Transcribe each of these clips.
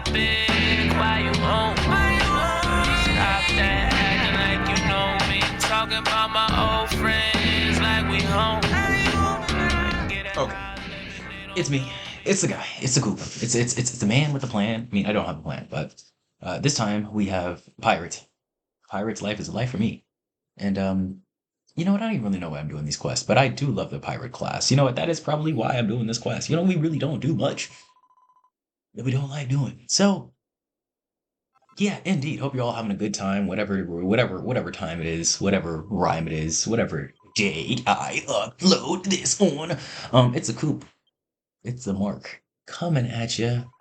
topic. Why you home? Stop that acting like you know me. Talking about my old friends like we home. Okay, it's me. It's the guy. It's the Goop. It's the man with the plan. I mean, I don't have a plan, but this time we have Pirate. Pirate's life is a life for me. And you know what? I don't even really know why I'm doing these quests, but I do love the pirate class. You know what? That is probably why I'm doing this quest. You know, we really don't do much that we don't like doing. So yeah, indeed. Hope you're all having a good time, whatever time it is, whatever rhyme it is, whatever date I upload this on. It's a Coop. It's the Mark coming at you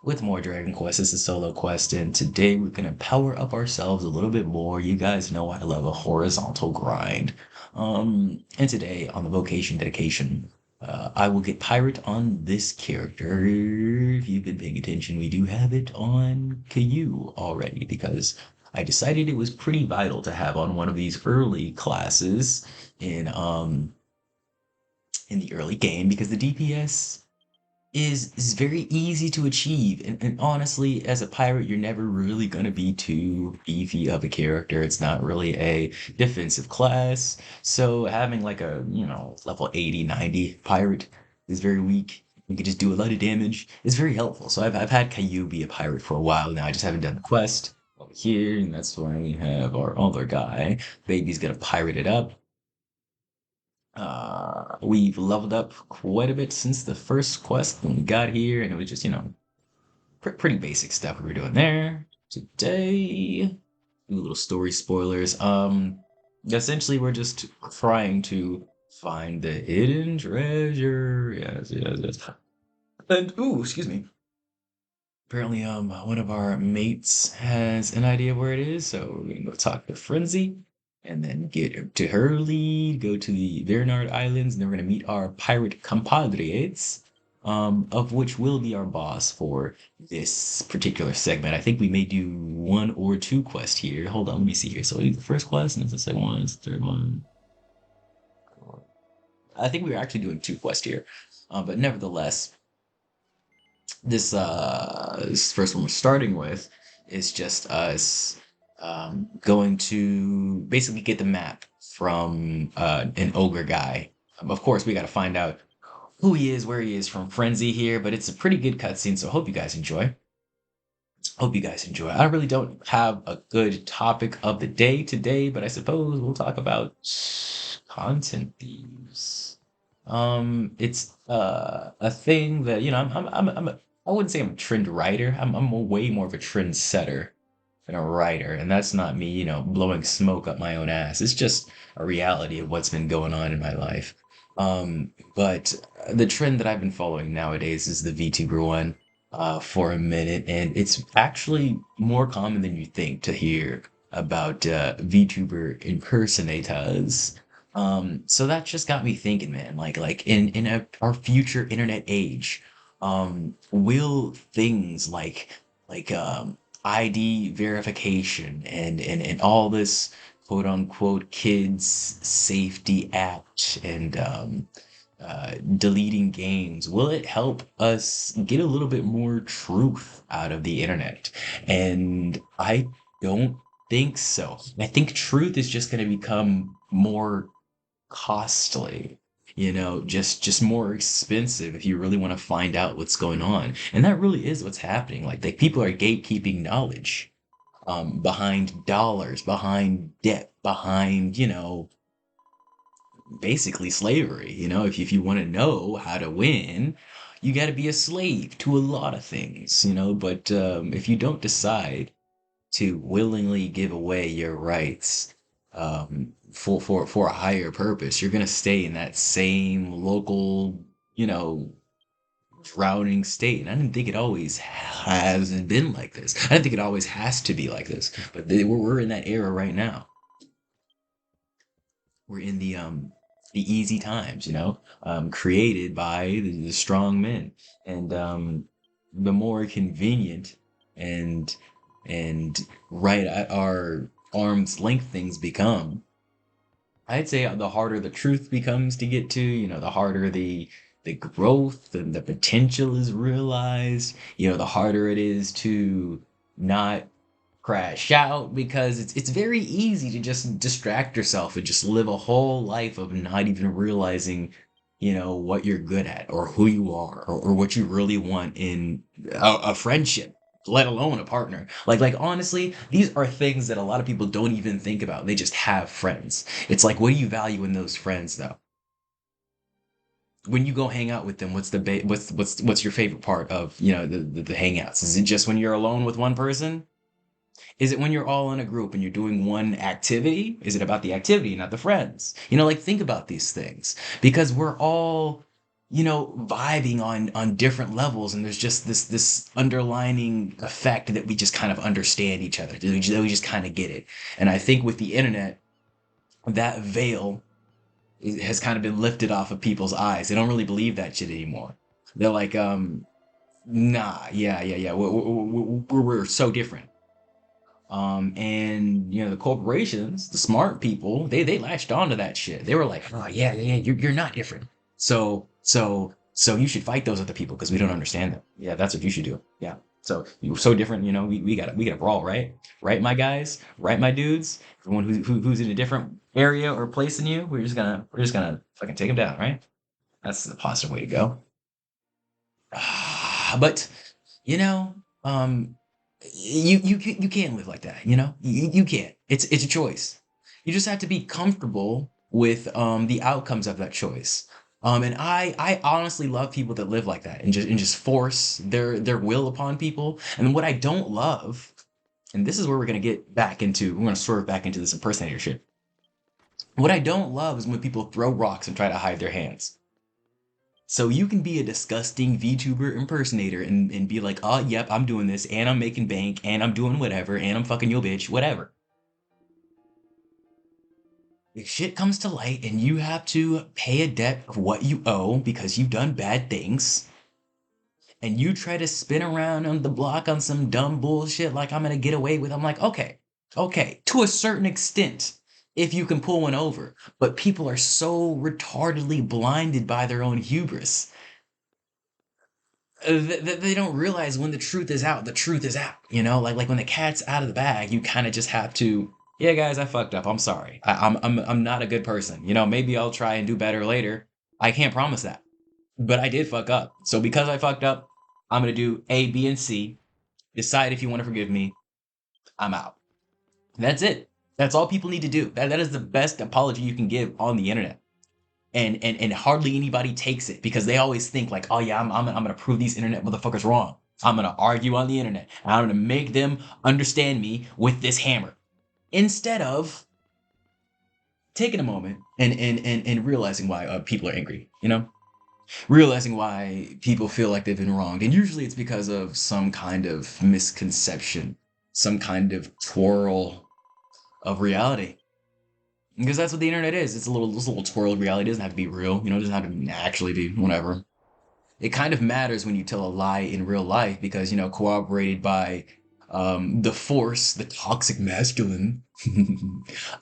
with more Dragon Quest. This is Solo Quest, and today we're gonna power up ourselves a little bit more. You guys know I love a horizontal grind. And today on the vocation dedication, I will get pirate on this character. If you've been paying attention, we do have it on Caillou already because I decided it was pretty vital to have on one of these early classes in the early game because the DPS is very easy to achieve. And honestly, as a pirate, you're never really going to be too beefy of a character. It's not really a defensive class. So having like a, level 80, 90 pirate is very weak. You can just do a lot of damage. It's very helpful. So I've had Caillou be a pirate for a while now. I just haven't done the quest over here. And that's why we have our other guy. Baby's going to pirate it up. We've leveled up quite a bit since the first quest when we got here, and it was just, pretty basic stuff we were doing there. Today, do little story spoilers. Essentially, we're just trying to find the hidden treasure. Yes, yes, yes. And ooh, excuse me. Apparently, one of our mates has an idea where it is, so we can go talk to Frenzy and then get to her lead, go to the Bernard Islands, and then we're gonna meet our pirate compadres, of which will be our boss for this particular segment. I think we may do one or two quests here. Hold on, let me see here. So we do the first quest, and it's the second one, it's the third one. I think we were actually doing two quests here, but nevertheless this first one we're starting with is just us going to basically get the map from an ogre guy. Of course, we got to find out who he is, where he is from Frenzy here, but it's a pretty good cutscene, so hope you guys enjoy. Hope you guys enjoy. I really don't have a good topic of the day today, but I suppose we'll talk about content thieves. It's a thing that I wouldn't say I'm a trend writer. I'm way more of a trend setter than a writer, and that's not me, blowing smoke up my own ass. It's just a reality of what's been going on in my life. But the trend that I've been following nowadays is the VTuber one, for a minute, and it's actually more common than you think to hear about VTuber impersonators. So that just got me thinking, man. Like in our future internet age, will things like ID verification and all this quote unquote kids safety act and deleting games, will it help us get a little bit more truth out of the internet? And I don't think so. I think truth is just going to become more costly, just more expensive if you really want to find out what's going on. And that really is what's happening. Like people are gatekeeping knowledge, behind dollars, behind debt, behind, basically slavery. If you want to know how to win, you got to be a slave to a lot of things, but if you don't decide to willingly give away your rights, for a higher purpose, you're gonna stay in that same local, drowning state. And I didn't think it always has been like this. I didn't think it always has to be like this. But we're in that era right now. We're in the easy times, created by the strong men, and the more convenient and and right at our arm's length things become, I'd say the harder the truth becomes to get to, the harder the the growth and the potential is realized, the harder it is to not crash out because it's very easy to just distract yourself and just live a whole life of not even realizing what you're good at or who you are or what you really want in a friendship, let alone a partner. Like honestly, these are things that a lot of people don't even think about. They just have friends. It's like, what do you value in those friends though? When you go hang out with them, what's your favorite part of the hangouts? Is it just when you're alone with one person? Is it when you're all in a group and you're doing one activity? Is it about the activity, not the friends? Like think about these things because we're all, vibing on different levels, and there's just this underlining effect that we just kind of understand each other. That we just kind of get it. And I think with the internet, that veil has kind of been lifted off of people's eyes. They don't really believe that shit anymore. They're like, nah, yeah. We're so different. And the corporations, the smart people, they latched onto that shit. They were like, oh yeah, you're not different. So you should fight those other people because we don't understand them. Yeah, that's what you should do. Yeah. So you're so different, we gotta brawl, right? Right, my guys, right, my dudes. Everyone who's in a different area or place than you, we're just gonna fucking take them down, right? That's the positive way to go. But you know, um, you can't live like that. You can't. It's a choice. You just have to be comfortable with the outcomes of that choice. And I honestly love people that live like that and just force their will upon people. And what I don't love, and this is where we're gonna swerve back into this impersonator shit. What I don't love is when people throw rocks and try to hide their hands. So you can be a disgusting VTuber impersonator and be like, oh, yep, I'm doing this, and I'm making bank, and I'm doing whatever, and I'm fucking your bitch, whatever. If shit comes to light and you have to pay a debt of what you owe because you've done bad things, and you try to spin around on the block on some dumb bullshit like I'm gonna get away with, I'm like, okay, to a certain extent, if you can pull one over. But people are so retardedly blinded by their own hubris that they don't realize when the truth is out, the truth is out. Like when the cat's out of the bag, you kind of just have to. Yeah, guys, I fucked up. I'm sorry. I'm not a good person. Maybe I'll try and do better later. I can't promise that, but I did fuck up. So because I fucked up, I'm gonna do A, B, and C. Decide if you want to forgive me. I'm out. That's it. That's all people need to do. That is the best apology you can give on the internet. And hardly anybody takes it because they always think like, oh yeah, I'm gonna prove these internet motherfuckers wrong. I'm gonna argue on the internet. And I'm gonna make them understand me with this hammer. Instead of taking a moment and realizing why people are angry, realizing why people feel like they've been wronged. And usually it's because of some kind of misconception, some kind of twirl of reality. Because that's what the internet is. It's a little twirled reality. It doesn't have to be real. It doesn't have to actually be whatever. It kind of matters when you tell a lie in real life because, corroborated by the force, the toxic masculine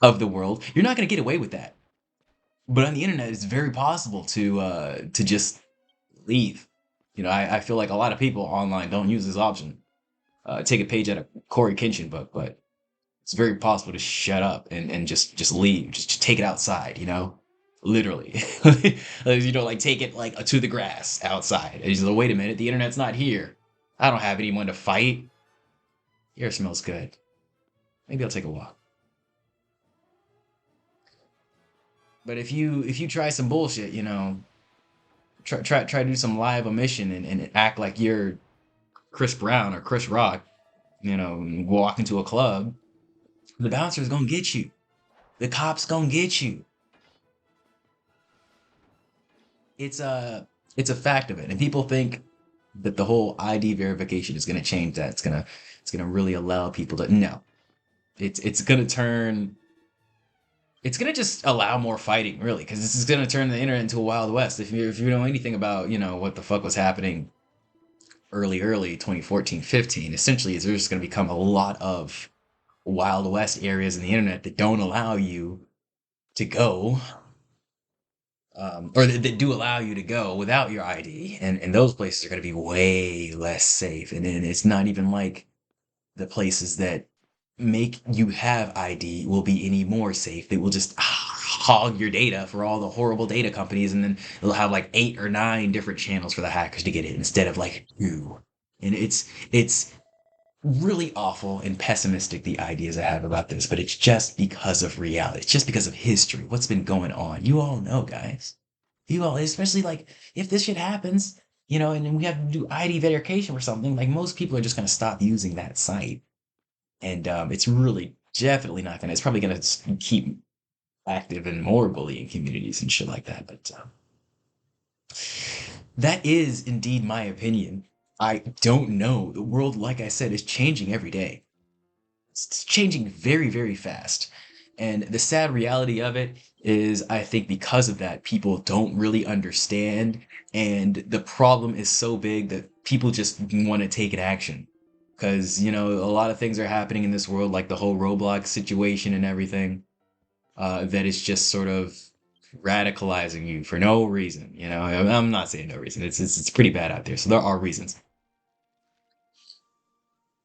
of the world. You're not going to get away with that. But on the internet, it's very possible to just leave. I feel like a lot of people online don't use this option. Take a page out of Corey Kenshin book, but it's very possible to shut up and just leave, just take it outside, literally. Like take it like to the grass outside. And he's like, wait a minute, the internet's not here. I don't have anyone to fight. Air smells good. Maybe I'll take a walk. But if you try some bullshit, try to do some live omission and act like you're Chris Brown or Chris Rock, and walk into a club, the bouncer's gonna get you. The cops gonna get you. It's a fact of it, and people think that the whole ID verification is gonna change that. It's gonna really allow people to no. It's gonna turn. It's gonna just allow more fighting, really, because this is gonna turn the internet into a wild west. If you know anything about what the fuck was happening early 2014 15, essentially is there's just gonna become a lot of wild west areas in the internet that don't allow you to go or that do allow you to go without your ID, and those places are going to be way less safe. And it's not even like the places that make you have ID will be any more safe. They will just hog your data for all the horrible data companies, and then they'll have like 8 or 9 different channels for the hackers to get it instead of like two. And it's really awful and pessimistic, the ideas I have about this, but it's just because of reality. It's just because of history. What's been going on? You all know, guys. You all, especially like if this shit happens, and then we have to do ID verification for something, like most people are just gonna stop using that site. And it's really definitely not gonna. It's probably gonna keep active in more bullying communities and shit like that. But that is indeed my opinion. I don't know. The world, like I said, is changing every day. It's changing very, very fast. And the sad reality of it is, I think because of that, people don't really understand. And the problem is so big that people just want to take an action. Because, a lot of things are happening in this world, like the whole Roblox situation and everything, that is just sort of radicalizing you for no reason. I'm not saying no reason. It's pretty bad out there. So there are reasons.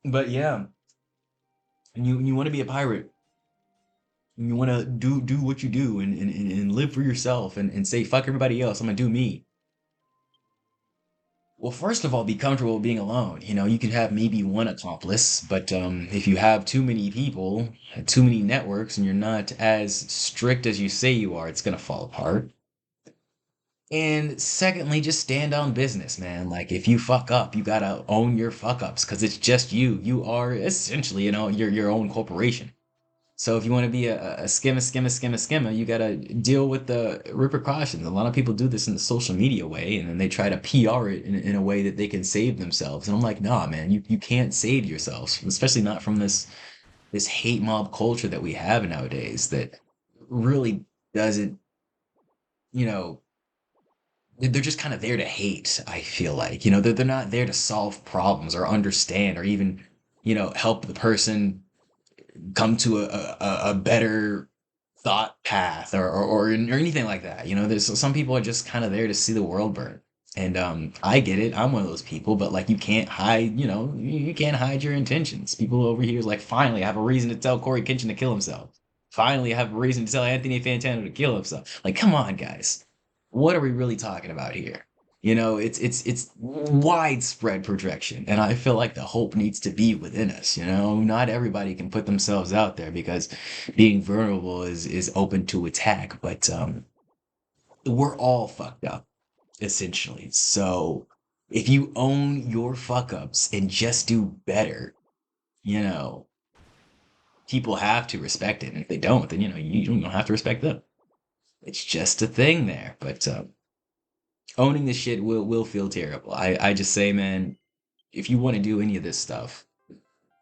But yeah, and you want to be a pirate. You want to do what you do and live for yourself and say fuck everybody else. I'm gonna do me. Well, first of all, be comfortable being alone. You can have maybe one accomplice, but if you have too many people, too many networks, and you're not as strict as you say you are, it's gonna fall apart. And secondly, just stand on business, man. Like if you fuck up, you gotta own your fuck ups because it's just you. You are essentially, your own corporation. So if you want to be a skimmer, you gotta deal with the repercussions. A lot of people do this in the social media way, and then they try to PR it in a way that they can save themselves. And I'm like, nah, man, you can't save yourselves, especially not from this hate mob culture that we have nowadays that really doesn't, you know, they're just kind of there to hate, I feel like. They're not there to solve problems or understand or even, help the person come to a better thought path or anything like that. There's some people are just kind of there to see the world burn. And I get it. I'm one of those people, but like you can't hide, you can't hide your intentions. People over here is like, finally, I have a reason to tell Corey Kitchen to kill himself. Finally, I have a reason to tell Anthony Fantano to kill himself. Like, come on, guys. What are we really talking about here? It's widespread projection, and I feel like the hope needs to be within us. Not everybody can put themselves out there because being vulnerable is open to attack, but we're all fucked up essentially. So if you own your fuck ups and just do better, you know, people have to respect it. And if they don't, then you don't have to respect them. It's just a thing there. But owning this shit will feel terrible. I just say, man, if you want to do any of this stuff,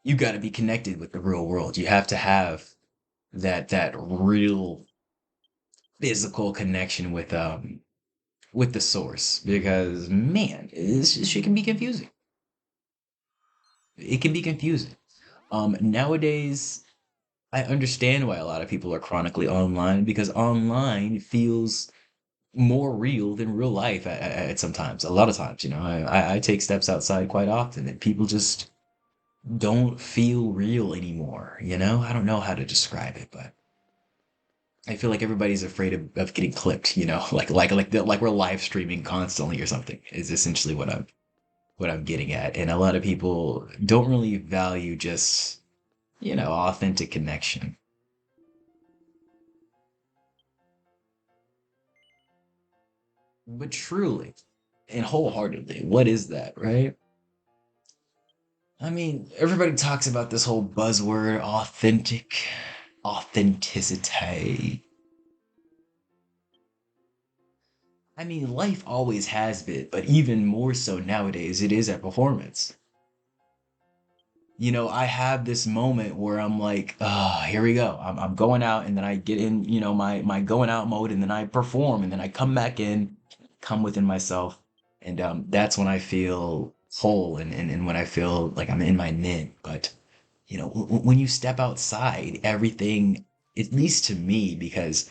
you got to be connected with the real world. You have to have that real physical connection with the source because man, this shit can be confusing. It can be confusing. Nowadays, I understand why a lot of people are chronically online because online feels more real than real life at sometimes. A lot of times, I take steps outside quite often, and people just don't feel real anymore. I don't know how to describe it, but I feel like everybody's afraid of getting clipped. Like we're live streaming constantly or something. Is essentially what I'm getting at, and a lot of people don't really value just authentic connection. But truly and wholeheartedly, what is that, right? I mean, everybody talks about this whole buzzword, authenticity. I mean, life always has been, but even more so nowadays, it is at performance. I have this moment where I'm like, oh, here we go. I'm going out and then I get in, my going out mode and then I perform and then I come back in, come within myself. And that's when I feel whole and when I feel like I'm in my knit. But, when you step outside, everything, at least to me, because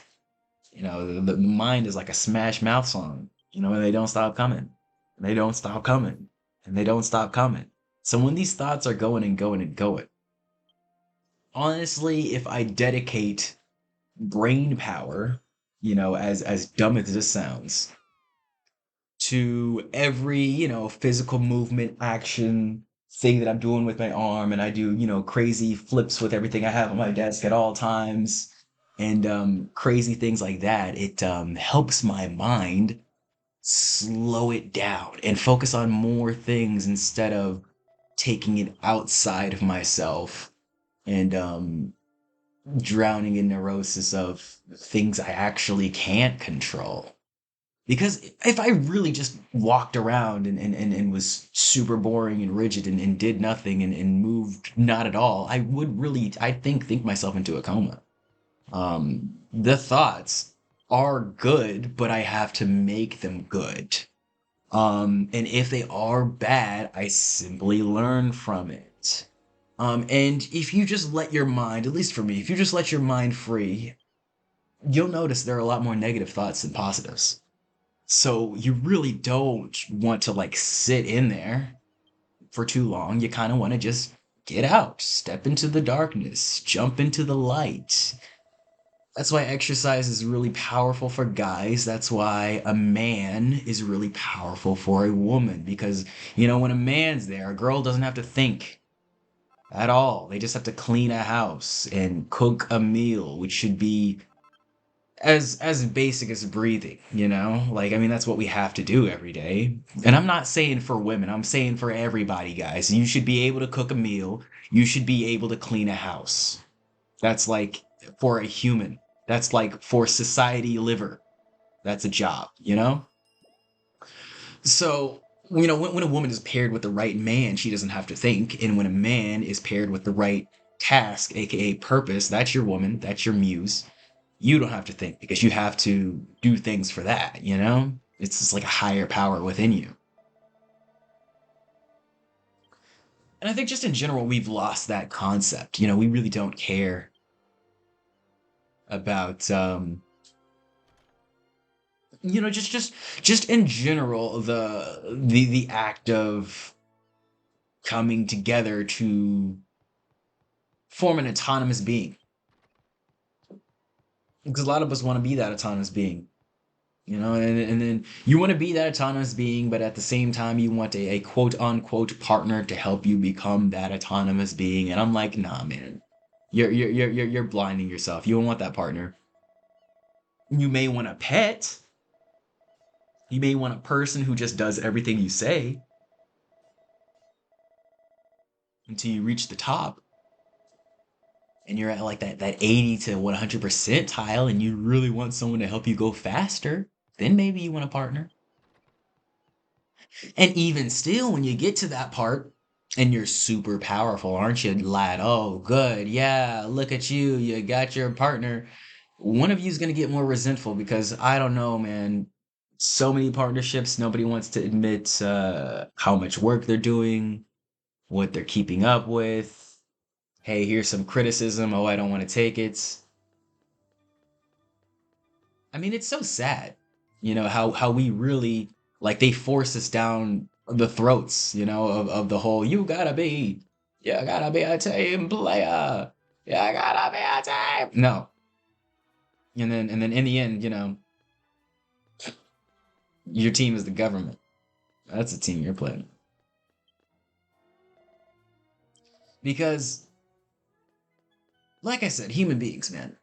The mind is like a Smash Mouth song, and they don't stop coming. And they don't stop coming. And they don't stop coming. So when these thoughts are going and going and going, honestly, if I dedicate brain power, as dumb as this sounds, to every, physical movement, action, thing that I'm doing with my arm, and I do, crazy flips with everything I have on my desk at all times, and crazy things like that, it helps my mind slow it down and focus on more things instead of taking it outside of myself and drowning in neurosis of things I actually can't control. Because if I really just walked around and was super boring and rigid and did nothing and moved not at all, I would really, I think myself into a coma. The thoughts are good, but I have to make them good. And if they are bad, I simply learn from it. And if you just let your mind, at least for me, if you just let your mind free, you'll notice there are a lot more negative thoughts than positives. So you really don't want to like sit in there for too long. You kind of want to just get out, step into the darkness, jump into the light. That's why exercise is really powerful for guys. That's why a man is really powerful for a woman. Because, when a man's there, a girl doesn't have to think at all. They just have to clean a house and cook a meal, which should be as basic as breathing, Like, I mean, that's what we have to do every day. And I'm not saying for women, I'm saying for everybody, guys. You should be able to cook a meal. You should be able to clean a house. That's like for a human. That's like for society liver. That's a job. So, when a woman is paired with the right man, she doesn't have to think. And when a man is paired with the right task, aka purpose, that's your woman, that's your muse. You don't have to think because you have to do things for that. It's just like a higher power within you. And I think just in general, we've lost that concept. We really don't care about just in general the act of coming together to form an autonomous being, because a lot of us want to be that autonomous being, and then you want to be that autonomous being, but at the same time you want a quote unquote partner to help you become that autonomous being. And I'm like, nah, man, you're blinding yourself. You don't want that partner. You may want a pet. You may want a person who just does everything you say until you reach the top and you're at like that 80 to 100 percentile and you really want someone to help you go faster. Then maybe you want a partner. And even still, when you get to that part and you're super powerful, aren't you, lad? Oh, good. Yeah, look at you. You got your partner. One of you is going to get more resentful because I don't know, man. So many partnerships, nobody wants to admit how much work they're doing, what they're keeping up with. Hey, here's some criticism. Oh, I don't want to take it. I mean, it's so sad, how we really like they force us down the throats, of the whole you gotta be a team player. You gotta be a team. No. And then in the end, your team is the government. That's the team you're playing. Because, like I said, human beings, man,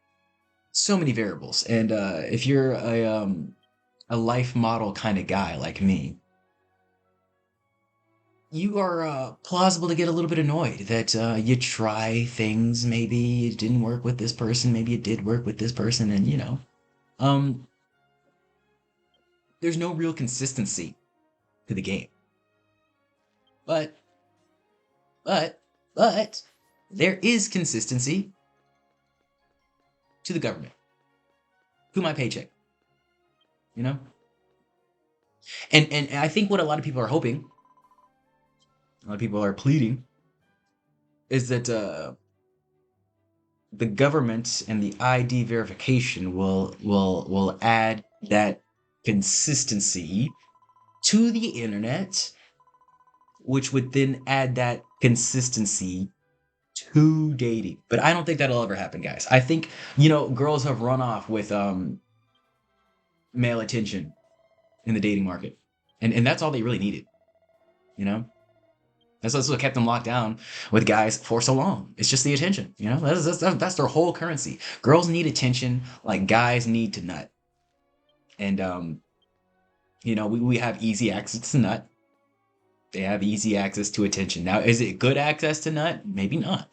so many variables. And if you're a life model kind of guy like me, you are plausible to get a little bit annoyed that you try things. Maybe it didn't work with this person. Maybe it did work with this person. And, um, there's no real consistency to the game. But, but, there is consistency to the government, to my paycheck, you know? And I think what a lot of people are hoping, a lot of people are pleading, is that the government and the ID verification will add that consistency to the internet, which would then add that consistency to dating. But I don't think that'll ever happen, guys. I think, girls have run off with male attention in the dating market. And that's all they really needed, you know? That's what kept them locked down with guys for so long. It's just the attention, That's their whole currency. Girls need attention like guys need to nut. And we have easy access to nut. They have easy access to attention. Now, is it good access to nut? Maybe not.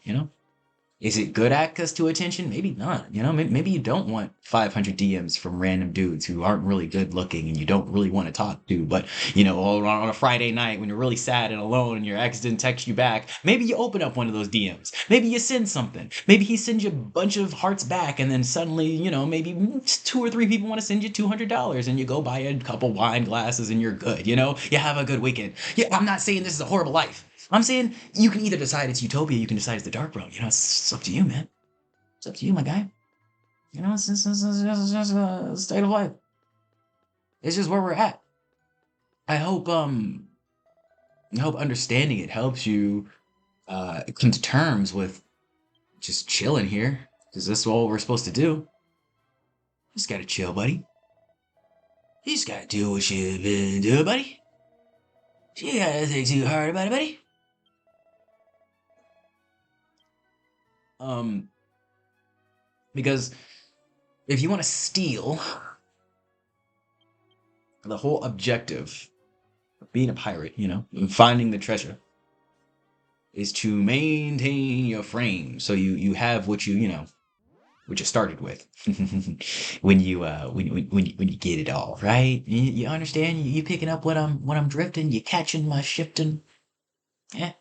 Is it good access to attention? Maybe not. Maybe you don't want 500 DMs from random dudes who aren't really good looking and you don't really want to talk to. But, on a Friday night when you're really sad and alone and your ex didn't text you back, maybe you open up one of those DMs. Maybe you send something. Maybe he sends you a bunch of hearts back and then suddenly, maybe 2 or 3 people want to send you $200 and you go buy a couple wine glasses and you're good. You have a good weekend. Yeah, I'm not saying this is a horrible life. I'm saying you can either decide it's utopia, you can decide it's the dark road. It's up to you, man. It's up to you, my guy. It's just a state of life. It's just where we're at. I hope understanding it helps you come to terms with just chilling here, because this is what we're supposed to do. You just gotta chill, buddy. You just gotta do what you've been doing, buddy. You gotta think too hard about it, buddy. Because if you want to steal, the whole objective of being a pirate, and finding the treasure, is to maintain your frame. So you have what what you started with when you get it all right. You understand? You picking up what I'm drifting. You catching my shifting. Yeah.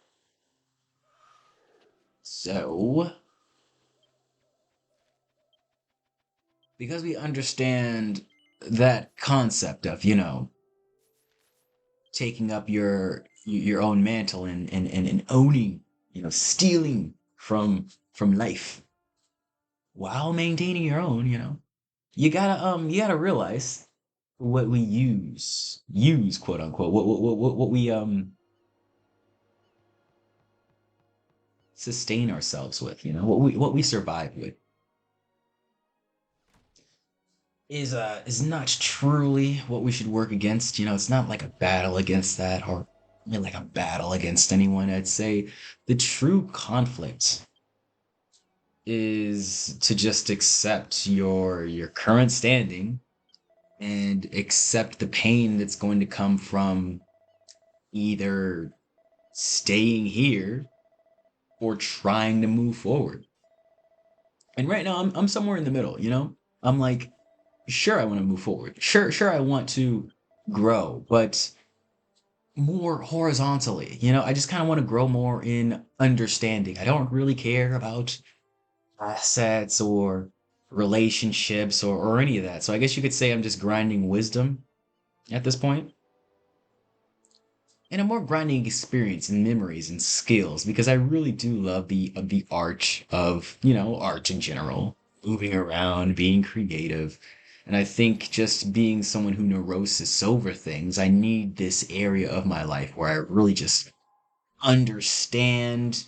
So, because we understand that concept of taking up your own mantle and owning, stealing from life while maintaining your own, you gotta realize what we use quote unquote, what we sustain ourselves with, what we survive with is not truly what we should work against. It's not like a battle against that, or like a battle against anyone. I'd say the true conflict is to just accept your current standing and accept the pain that's going to come from either staying here or trying to move forward. And right now I'm somewhere in the middle, I'm like, sure, I want to move forward. Sure, I want to grow, but more horizontally. I just kind of want to grow more in understanding. I don't really care about assets or relationships or any of that. So I guess you could say I'm just grinding wisdom at this point. And I'm more grinding experience and memories and skills, because I really do love the art of, art in general, moving around, being creative. And I think just being someone who neurosis over things, I need this area of my life where I really just understand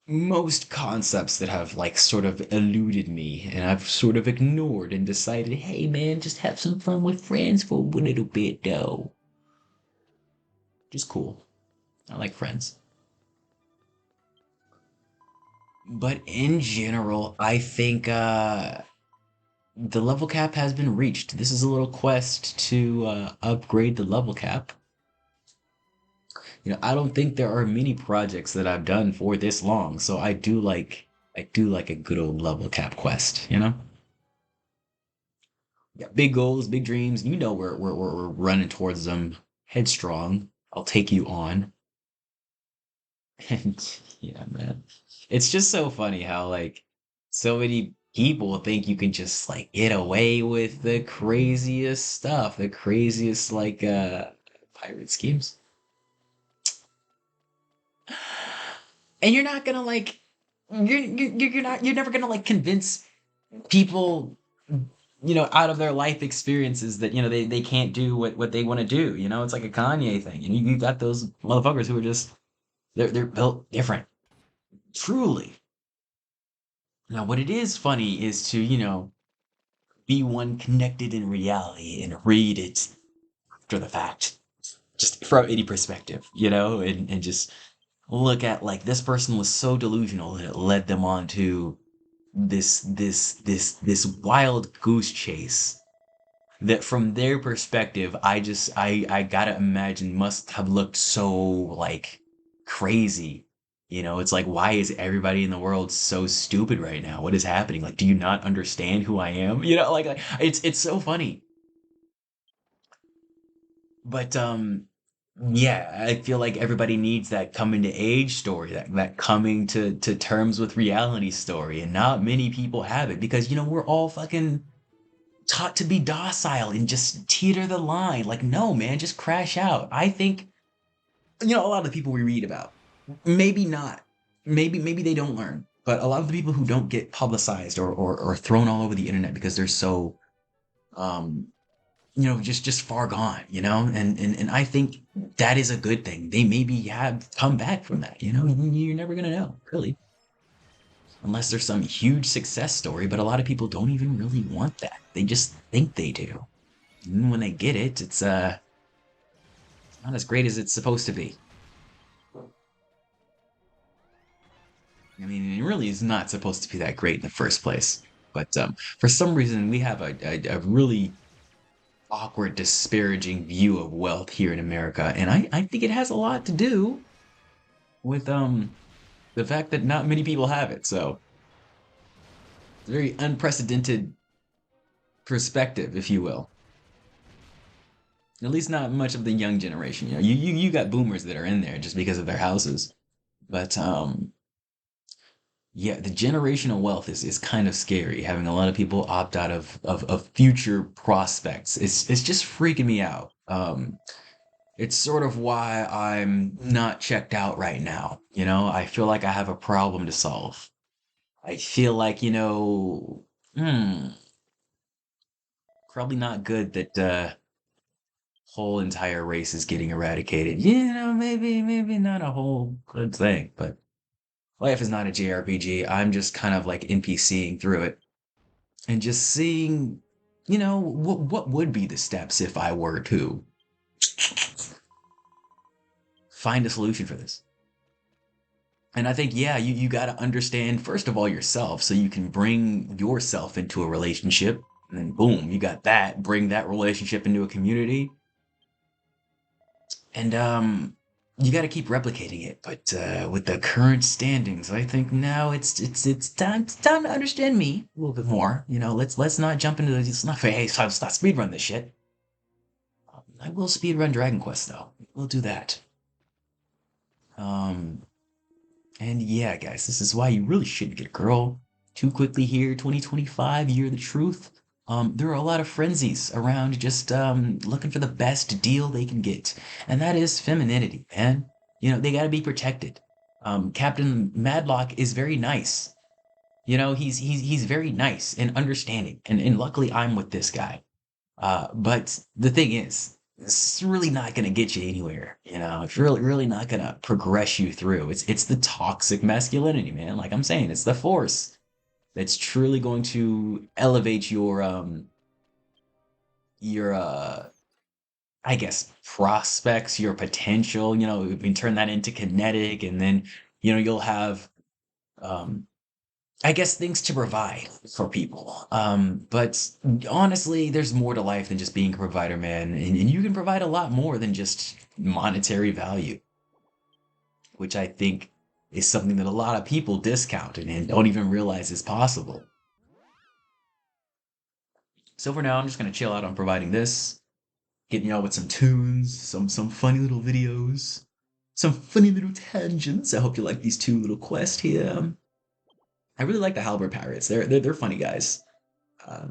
most concepts that have sort of eluded me and I've sort of ignored and decided, hey man, just have some fun with friends for a little bit though. Just cool. I like friends. But in general, I think the level cap has been reached. This is a little quest to upgrade the level cap. I don't think there are many projects that I've done for this long, so I do like a good old level cap quest. Yeah, big goals, big dreams. We're running towards them headstrong. I'll take you on. And yeah, man. It's just so funny how so many people think you can just get away with the craziest stuff, the craziest pirate schemes. And you're not gonna you're never gonna like convince people, out of their life experiences that they can't do what they want to do. It's like a Kanye thing, and you got those motherfuckers who are just they're built different, truly. Now, what it is funny is to be one connected in reality and read it after the fact, just from any perspective, and just look at like this person was so delusional that it led them on to this wild goose chase that from their perspective I gotta imagine must have looked so like crazy. It's like, why is everybody in the world so stupid right now? What is happening? Like, do you not understand who I am? Like it's so funny. But yeah, I feel like everybody needs that coming to age story, that coming to terms with reality story, and not many people have it because we're all fucking taught to be docile and just teeter the line. Like, no, man, just crash out. I think a lot of the people we read about, maybe not, maybe they don't learn, but a lot of the people who don't get publicized or thrown all over the internet because they're so um just far gone, and I think that is a good thing. They maybe have come back from that, you're never gonna know, really, unless there's some huge success story, but a lot of people don't even really want that. They just think they do. And when they get it, it's not as great as it's supposed to be. I mean, it really is not supposed to be that great in the first place. But for some reason, we have a really awkward, disparaging view of wealth here in America, and I think it has a lot to do with the fact that not many people have it. So it's a very unprecedented perspective, if you will. At least not much of the young generation. You got boomers that are in there just because of their houses. But yeah, the generational wealth is kind of scary. Having a lot of people opt out of future prospects. It's just freaking me out. It's sort of why I'm not checked out right now. I feel like I have a problem to solve. I feel like, probably not good that whole entire race is getting eradicated. Maybe not a whole good thing, but life is not a JRPG. I'm just kind of like NPCing through it and just seeing, what would be the steps if I were to find a solution for this. And I think, yeah, you got to understand, first of all, yourself, so you can bring yourself into a relationship. And then, boom, you got that. Bring that relationship into a community. And you got to keep replicating it. But with the current standings, I think now it's time to understand me a little bit more. Let's not jump into this. Let's not say, hey, let's not speedrun this shit. I will speedrun Dragon Quest though. We'll do that. Um, and yeah, guys, this is why you really shouldn't get a girl too quickly here. 2025, year of the truth. There are a lot of frenzies around just looking for the best deal they can get, and that is femininity, man. They got to be protected. Captain Madlock is very nice. He's very nice and understanding, and luckily I'm with this guy. But the thing is, it's really not gonna get you anywhere. It's really not gonna progress you through. It's the toxic masculinity, man. Like I'm saying, it's the force that's truly going to elevate your I guess prospects, your potential. You can turn that into kinetic, and then you'll have um I guess things to provide for people. But honestly, there's more to life than just being a provider, man. And you can provide a lot more than just monetary value, which I think is something that a lot of people discount and don't even realize is possible. So for now, I'm just gonna chill out on providing this, getting y'all with some tunes, some funny little videos, some funny little tangents. I hope you like these two little quests here. I really like the Halberd Pirates. They're funny guys. Uh,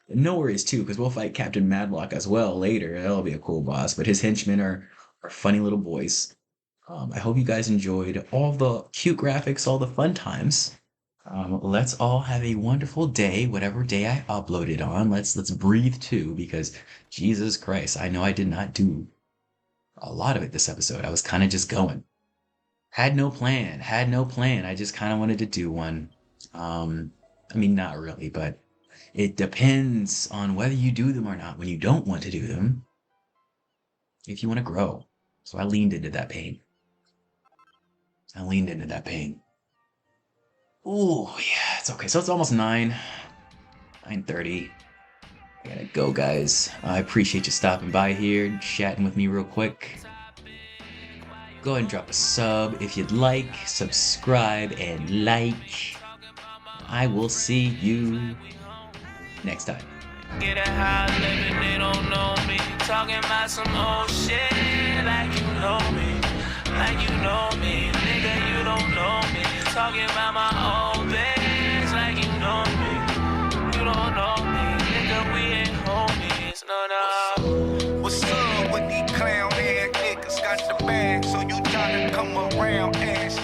no worries too, because we'll fight Captain Madlock as well later. That'll be a cool boss. But his henchmen are funny little boys. I hope you guys enjoyed all the cute graphics, all the fun times. Let's all have a wonderful day, whatever day I uploaded on. Let's breathe too, because Jesus Christ, I know I did not do a lot of it this episode. I was kind of just going. Had no plan, had no plan. I just kind of wanted to do one. I mean, not really, but it depends on whether you do them or not. When you don't want to do them, if you want to grow. So I leaned into that pain. I leaned into that pain. Oh, yeah, it's okay. So it's almost 9:30. I gotta go, guys. I appreciate you stopping by here, chatting with me real quick. Go ahead and drop a sub if you'd like, subscribe and like. I will see you next time. Get a high living, they don't know me. Talking about some old shit like you know me. Like you know me, nigga, you don't know me. Talking about my old days like you know me. You don't know me, nigga, we ain't homies, no. What's up with these clown ass niggas? Got the bag, so you tryna come around ass